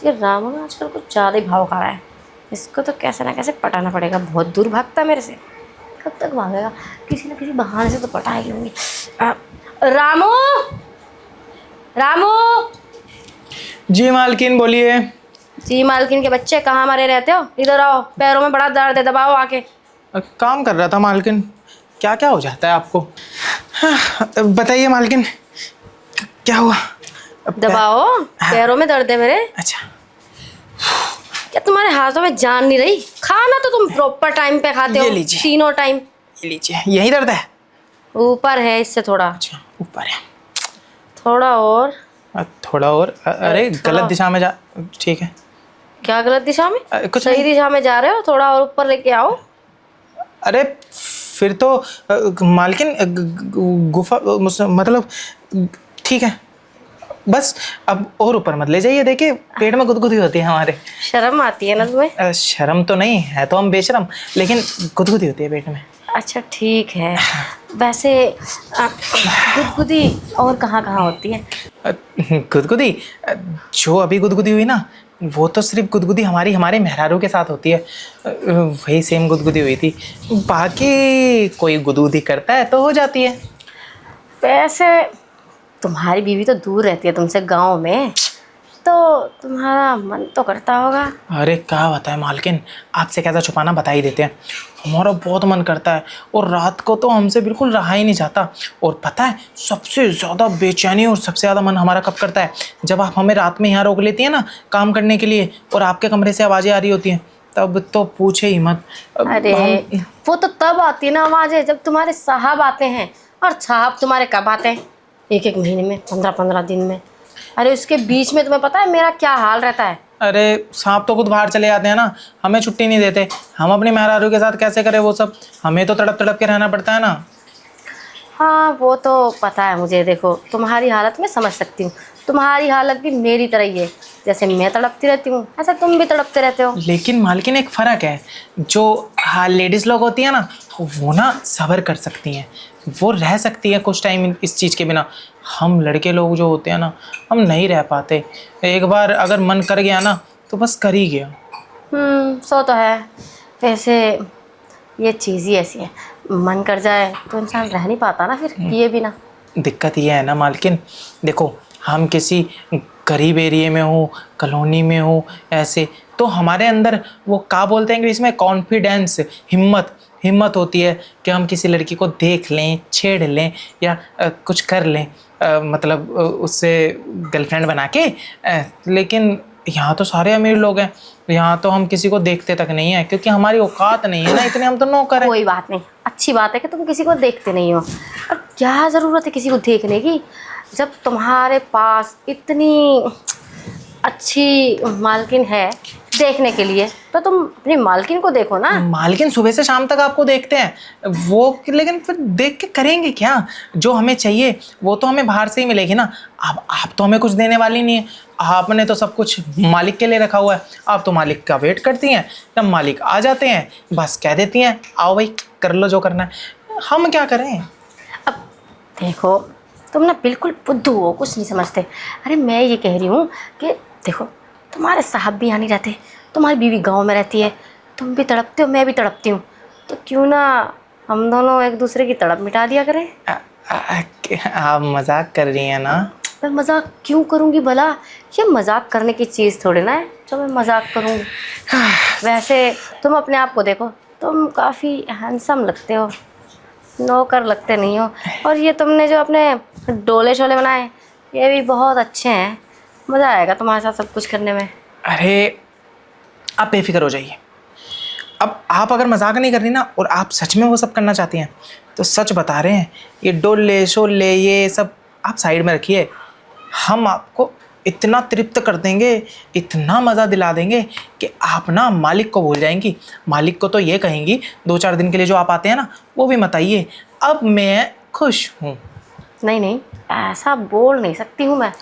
ये रामू ना आजकल कुछ ज़्यादा ही भाव खा रहा है। इसको तो कैसे ना कैसे पटाना पड़ेगा। बहुत दूर भागता है मेरे से। कब तक भागेगा? किसी न किसी बहाने से तो पटा ही लूँगी। रामू, रामू। जी मालकिन बोलिए। जी मालकिन के बच्चे, कहाँ मरे रहते हो? इधर आओ, पैरों में बड़ा दर्द है, दबाओ आके। काम कर रहा था मालकिन। क्या क्या हो जाता है आपको? हाँ, बताइए मालकिन, क्या हुआ? दबाओ, पैरों में दर्द है मेरे। अच्छा। क्या तुम्हारे हाथों में जान नहीं रही? खाना तो तुम प्रॉपर टाइम पे खाते हो, ये लीजिए। तीनों टाइम। ये लीजिए, यही दर्द है? ऊपर है, इससे थोड़ा। अच्छा, ऊपर है। थोड़ा और। थोड़ा और? अरे थोड़ा। गलत दिशा में जा। ठीक है। क्या गलत दिशा में? कुछ सही नहीं। दिशा में जा रहे हो, थोड़ा और ऊपर लेके आओ। अरे फिर तो मालकिन गुफा मतलब ठीक है, बस अब और ऊपर मत ले जाइए। देखिए पेट में गुदगुदी होती है हमारे। शर्म आती है ना तुम्हें? शर्म तो नहीं है, तो हम बेशरम, लेकिन गुदगुदी होती है पेट में। अच्छा ठीक है। वैसे गुदगुदी और कहाँ कहाँ होती है? गुदगुदी जो अभी गुदगुदी हुई ना, वो तो सिर्फ गुदगुदी हमारे मेहरारू के साथ होती है। वही सेम गुदगुदी हुई थी। बाकी कोई गुदगुदी करता है तो हो जाती है। वैसे तुम्हारी बीवी तो दूर रहती है तुमसे, गांव में, तो तुम्हारा मन तो करता होगा। अरे क्या बताएं मालकिन, आपसे कैसा छुपाना, बता ही देते हैं। हमारा बहुत मन करता है, और रात को तो हमसे बिल्कुल रहा ही नहीं जाता। और पता है सबसे ज़्यादा बेचैनी और सबसे ज़्यादा मन हमारा कब करता है? जब आप हमें रात में यहाँ रोक लेती हैं ना काम करने के लिए, और आपके कमरे से आवाज़ें आ रही होती हैं, तब तो पूछे ही मत। अरे वो तो तब आती है ना आवाज़ें, जब तुम्हारे साहब आते हैं। और साहब तुम्हारे कब आते हैं? एक एक महीने में, 15-15 दिन में। अरे उसके बीच में तुम्हें पता है मेरा क्या हाल रहता है? अरे सांप तो खुद बाहर चले जाते हैं ना, हमें छुट्टी नहीं देते। हम अपने मेहरारू के साथ कैसे करें वो सब? हमें तो तड़प तड़प के रहना पड़ता है ना। हाँ वो तो पता है मुझे। देखो तुम्हारी हालत मैं समझ सकती हूँ। तुम्हारी हालत भी मेरी तरह ही है। जैसे मैं तड़पती रहती हूँ, ऐसा तुम भी तड़पते रहते हो। लेकिन मालकिन एक फ़र्क है। जो हाँ लेडीज़ लोग होती हैं ना, वो ना सब्र कर सकती हैं, वो रह सकती है कुछ टाइम इस चीज़ के बिना। हम लड़के लोग जो होते हैं ना, हम नहीं रह पाते। एक बार अगर मन कर गया ना, तो बस कर ही गया। सो तो है। वैसे ये चीज़ ही ऐसी है, मन कर जाए तो इंसान रह नहीं पाता ना फिर किए बिना। दिक्कत ये है ना मालकिन, देखो हम किसी गरीब एरिया में हो, कॉलोनी में हो, ऐसे तो हमारे अंदर वो क्या बोलते हैं इंग्लिश में, कॉन्फिडेंस, हिम्मत हिम्मत होती है कि हम किसी लड़की को देख लें, छेड़ लें, या कुछ कर लें, मतलब उससे गर्लफ्रेंड बना के। लेकिन यहाँ तो सारे अमीर लोग हैं, यहाँ तो हम किसी को देखते तक नहीं है, क्योंकि हमारी औकात नहीं है ना इतने, हम तो नौकर हैं। कोई बात नहीं, अच्छी बात है कि तुम किसी को देखते नहीं हो। और क्या ज़रूरत है किसी को देखने की, जब तुम्हारे पास इतनी अच्छी मालकिन है देखने के लिए, तो तुम अपनी मालकिन को देखो ना। मालकिन सुबह से शाम तक आपको देखते हैं वो, लेकिन फिर देख के करेंगे क्या? जो हमें चाहिए वो तो हमें बाहर से ही मिलेगी ना। अब आप तो हमें कुछ देने वाली नहीं है, आपने तो सब कुछ मालिक के लिए रखा हुआ है। आप तो मालिक का वेट करती हैं, जब मालिक आ जाते हैं बस कह देती हैं आओ भाई कर लो जो करना है। हम क्या करें? अब देखो तुम ना बिल्कुल बुद्धू हो, कुछ नहीं समझते। अरे मैं ये कह रही हूँ कि देखो तुम्हारे साहब भी यहाँ नहीं रहते, तुम्हारी बीवी गांव में रहती है, तुम भी तड़पते हो, मैं भी तड़पती हूँ, तो क्यों ना हम दोनों एक दूसरे की तड़प मिटा दिया करें। आप मजाक कर रही हैं ना? मैं मजाक क्यों करूँगी भला? ये मजाक करने की चीज़ थोड़ी ना है जो मैं मजाक करूँगी। वैसे तुम अपने आप को देखो, तुम काफ़ी हैंडसम लगते हो, नौकर लगते नहीं हो। और ये तुमने जो अपने डोले शोले बनाए ये भी बहुत अच्छे हैं, मज़ा आएगा तुम्हारे साथ सब कुछ करने में। अरे आप बेफिक्र हो जाइए। अब आप अगर मजाक नहीं कर रही ना, और आप सच में वो सब करना चाहती हैं, तो सच बता रहे हैं, ये डोले शोले ये सब आप साइड में रखिए। हम आपको इतना तृप्त कर देंगे, इतना मज़ा दिला देंगे कि आप ना मालिक को भूल जाएंगी। मालिक को तो ये कहेंगी 2-4 दिन के लिए जो आप आते हैं ना, वो भी मत आइए, अब मैं खुश हूँ। नहीं नहीं, ऐसा बोल नहीं सकती हूँ मैं।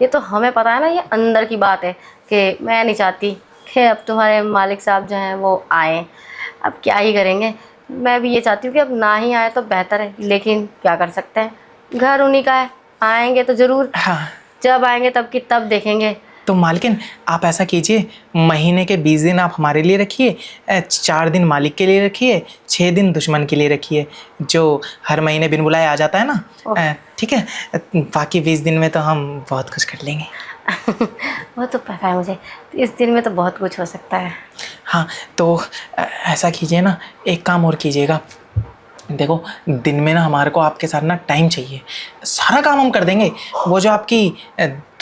ये तो हमें पता है ना, ये अंदर की बात है कि मैं नहीं चाहती कि अब तुम्हारे मालिक साहब जो हैं वो आएँ। अब क्या ही करेंगे, मैं भी ये चाहती हूँ कि अब ना ही आए तो बेहतर है, लेकिन क्या कर सकते हैं, घर उन्हीं का है, आएंगे तो ज़रूर। हाँ जब आएंगे तब की तब देखेंगे। तो मालकिन आप ऐसा कीजिए, महीने के 20 दिन आप हमारे लिए रखिए, 4 दिन मालिक के लिए रखिए, 6 दिन दुश्मन के लिए रखिए, जो हर महीने बिन बुलाए आ जाता है ना। ठीक है, बाकी 20 दिन में तो हम बहुत कुछ कर लेंगे। वो तो पता है मुझे, इस दिन में तो बहुत कुछ हो सकता है। हाँ, तो ऐसा कीजिए ना, एक काम और कीजिएगा। देखो, दिन में ना हमारे को आपके साथ ना टाइम चाहिए, सारा काम हम कर देंगे। वो जो आपकी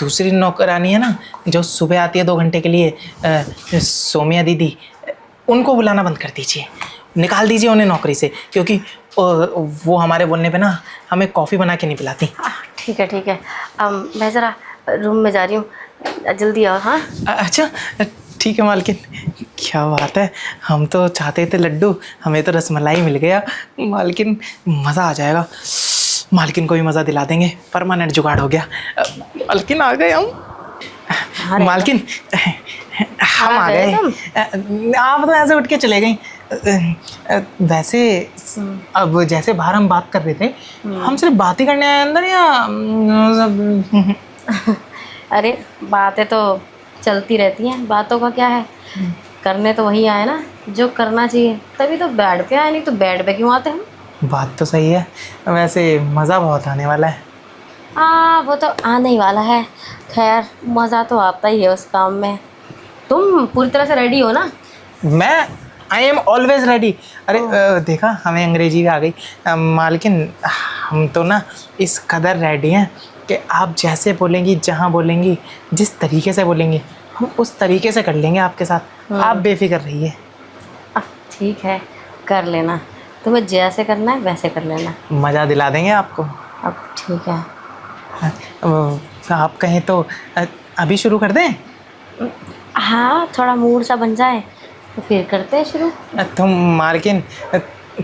दूसरी नौकरानी है ना, जो सुबह आती है 2 घंटे के लिए, सोमिया दीदी, उनको बुलाना बंद कर दीजिए, निकाल दीजिए उन्हें नौकरी से, क्योंकि वो हमारे बोलने पे ना हमें कॉफ़ी बना के नहीं पिलाती। ठीक है ठीक है, मैं ज़रा रूम में जा रही हूँ, जल्दी आओ। हाँ अच्छा ठीक है मालकिन, क्या बात है, हम तो चाहते थे लड्डू, हमें तो रसमलाई मिल गया। मालकिन मज़ा आ जाएगा, मालकिन को भी मज़ा दिला देंगे, परमानेंट जुगाड़ हो गया। मालकिन आ गए हम। मालकिन हम आ गए। आप तो ऐसे उठ के चले गई। वैसे अब जैसे बाहर हम बात कर रहे थे, हम सिर्फ बात ही करने आए अंदर या अरे बातें तो चलती रहती हैं, बातों का क्या है, करने तो वही आए ना जो करना चाहिए, तभी तो बेड पे आए, नहीं तो बेड पे क्यों आते हम। बात तो सही है, वैसे मज़ा बहुत आने वाला है। वो तो आने ही वाला है, खैर मज़ा तो आता ही है उस काम में। तुम पूरी तरह से रेडी हो ना? मैं आई एम ऑलवेज रेडी। अरे देखा, हमें अंग्रेजी भी आ गई। मालकिन हम तो ना इस कदर रेडी हैं कि आप जैसे बोलेंगी, जहाँ बोलेंगी, जिस तरीके से बोलेंगी, हम उस तरीके से कर लेंगे आपके साथ। आप बेफिक्र रहिए। ठीक है, कर लेना, तुम्हें जैसे करना है वैसे कर लेना, मज़ा दिला देंगे आपको। अब ठीक है। आप कहें तो अभी शुरू कर दें? हाँ, थोड़ा मूड सा बन जाए तो फिर करते हैं शुरू। तुम मालकिन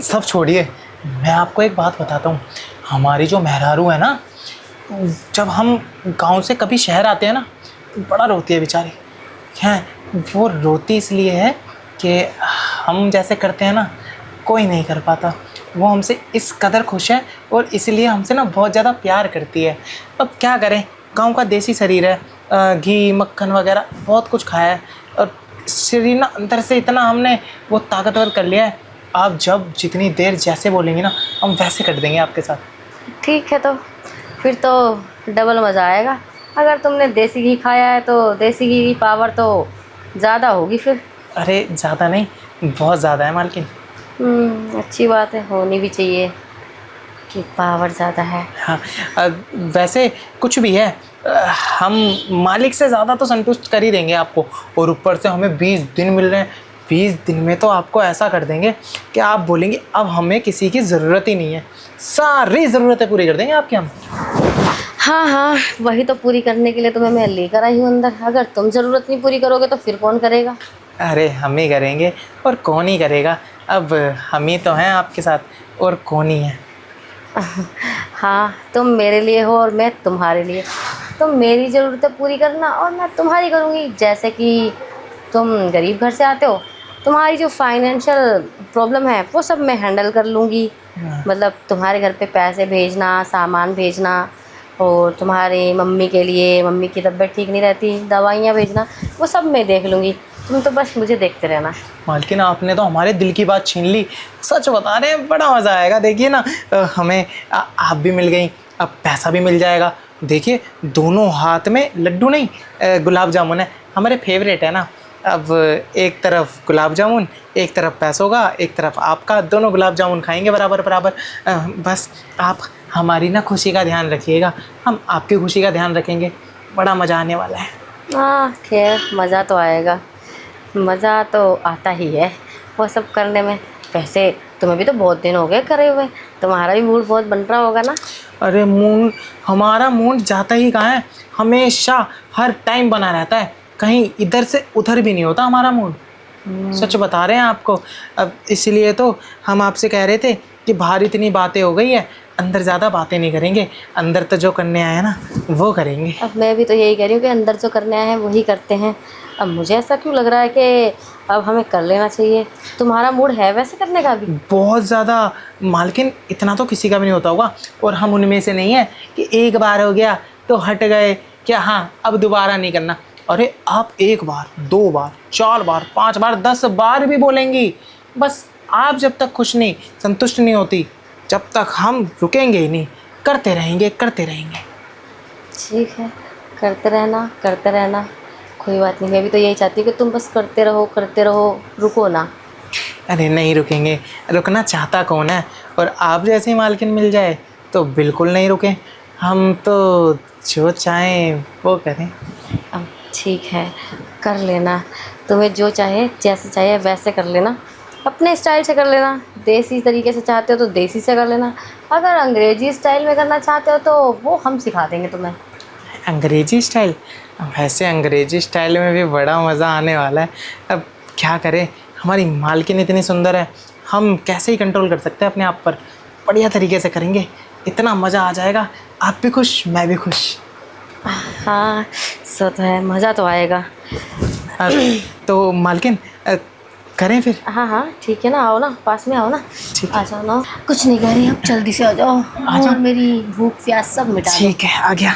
सब छोड़िए, मैं आपको एक बात बताता हूँ। हमारी जो मेहरारू है ना, जब हम गांव से कभी शहर आते हैं ना, बड़ा रोती है बेचारी। हैं, वो रोती इसलिए है कि हम जैसे करते हैं ना, कोई नहीं कर पाता। वो हमसे इस कदर खुश है और इसलिए हमसे ना बहुत ज़्यादा प्यार करती है। अब क्या करें, गांव का देसी शरीर है, घी मक्खन वगैरह बहुत कुछ खाया है, और शरीर ना अंदर से इतना हमने वो ताकतवर कर लिया है। आप जब जितनी देर जैसे बोलेंगे ना, हम वैसे कर देंगे आपके साथ। ठीक है, तो फिर तो डबल मज़ा आएगा। अगर तुमने देसी घी खाया है तो देसी घी की पावर तो ज़्यादा होगी फिर। अरे ज़्यादा नहीं, बहुत ज़्यादा है मालकिन। अच्छी बात है, होनी भी चाहिए कि पावर ज़्यादा है। हाँ, वैसे कुछ भी है, हम मालिक से ज़्यादा तो संतुष्ट कर ही देंगे आपको, और ऊपर से हमें 20 दिन मिल रहे हैं। 20 दिन में तो आपको ऐसा कर देंगे कि आप बोलेंगे अब हमें किसी की ज़रूरत ही नहीं है, सारी ज़रूरतें पूरी कर देंगे आपकी हम। हाँ हाँ, वही तो पूरी करने के लिए तुम्हें मैं लेकर आई हूँ अंदर। अगर तुम ज़रूरत नहीं पूरी करोगे तो फिर कौन करेगा? अरे हम ही करेंगे, और कौन ही करेगा, अब हम ही तो हैं आपके साथ, और कौन ही है। हाँ, तुम मेरे लिए हो और मैं तुम्हारे लिए। तुम मेरी ज़रूरतें पूरी करना और मैं तुम्हारी करूँगी। जैसे कि तुम गरीब घर से आते हो, तुम्हारी जो फाइनेंशियल प्रॉब्लम है वो सब मैं हैंडल कर लूँगी। मतलब तुम्हारे घर पे पैसे भेजना, सामान भेजना, और तुम्हारी मम्मी के लिए, मम्मी की तबीयत ठीक नहीं रहती, दवाइयाँ भेजना, वो सब मैं देख लूँगी। तुम तो बस मुझे देखते रहना। मालकिन आपने तो हमारे दिल की बात छीन ली, सच बता रहे हैं, बड़ा मज़ा आएगा। देखिए ना, हमें आप भी मिल गई, अब पैसा भी मिल जाएगा। देखिए, दोनों हाथ में लड्डू नहीं, गुलाब जामुन है, हमारे फेवरेट है ना। अब एक तरफ गुलाब जामुन, एक तरफ पैसों का, एक तरफ आपका, दोनों गुलाब जामुन खाएंगे बराबर बराबर। बस आप हमारी ना खुशी का ध्यान रखिएगा, हम आपकी खुशी का ध्यान रखेंगे। बड़ा मज़ा आने वाला है। हाँ खैर, मज़ा तो आएगा, मज़ा तो आता ही है वो सब करने में। वैसे तुम्हें भी तो बहुत दिन हो गए करे हुए, तुम्हारा भी मूड बहुत बन रहा होगा ना? अरे मूड, हमारा मूड जाता ही कहाँ है, हमेशा हर टाइम बना रहता है, कहीं इधर से उधर भी नहीं होता हमारा मूड। सच बता रहे हैं आपको। अब इसलिए तो हम आपसे कह रहे थे कि बाहर इतनी बातें हो गई है, अंदर ज़्यादा बातें नहीं करेंगे, अंदर तो जो करने आए हैं ना वो करेंगे। अब मैं भी तो यही कह रही हूँ कि अंदर जो करने आए हैं वही करते हैं। अब मुझे ऐसा क्यों लग रहा है कि अब हमें कर लेना चाहिए। तुम्हारा मूड है वैसे करने का भी? बहुत ज़्यादा मालकिन, इतना तो किसी का भी नहीं होता होगा, और हम उनमें से नहीं है कि एक बार हो गया तो हट गए क्या, हाँ अब दोबारा नहीं करना। अरे आप 1 बार 2 बार 4 बार 5 बार 10 बार भी बोलेंगी, बस आप जब तक खुश नहीं, संतुष्ट नहीं होती, जब तक हम रुकेंगे ही नहीं, करते रहेंगे करते रहेंगे। ठीक है, करते रहना, कोई बात नहीं। मैं भी तो यही चाहती हूँ कि तुम बस करते रहो, रुको ना। अरे नहीं रुकेंगे, रुकना चाहता कौन है, और आप जैसी मालकिन मिल जाए तो बिल्कुल नहीं रुकें, हम तो जो चाहें वो करें। अब ठीक है, कर लेना, तुम्हें जो चाहे जैसे चाहे वैसे कर लेना, अपने स्टाइल से कर लेना। देसी तरीके से चाहते हो तो देसी से कर लेना, अगर अंग्रेजी स्टाइल में करना चाहते हो तो वो हम सिखा देंगे तुम्हें। अंग्रेजी स्टाइल, वैसे अंग्रेजी स्टाइल में भी बड़ा मज़ा आने वाला है। अब क्या करें, हमारी मालकिन इतनी सुंदर है, हम कैसे ही कंट्रोल कर सकते हैं अपने आप पर। बढ़िया तरीके से करेंगे, इतना मज़ा आ जाएगा, आप भी खुश मैं भी खुश। हाँ सो तो है, मज़ा तो आएगा। तो मालकिन करें फिर? हाँ ठीक है ना, आओ ना, पास में आओ ना। ठीक आ जाओ ना, कुछ नहीं कर रही, अब जल्दी से आ जाओ और मेरी भूख प्यास सब मिटा दो। ठीक है, आ गया।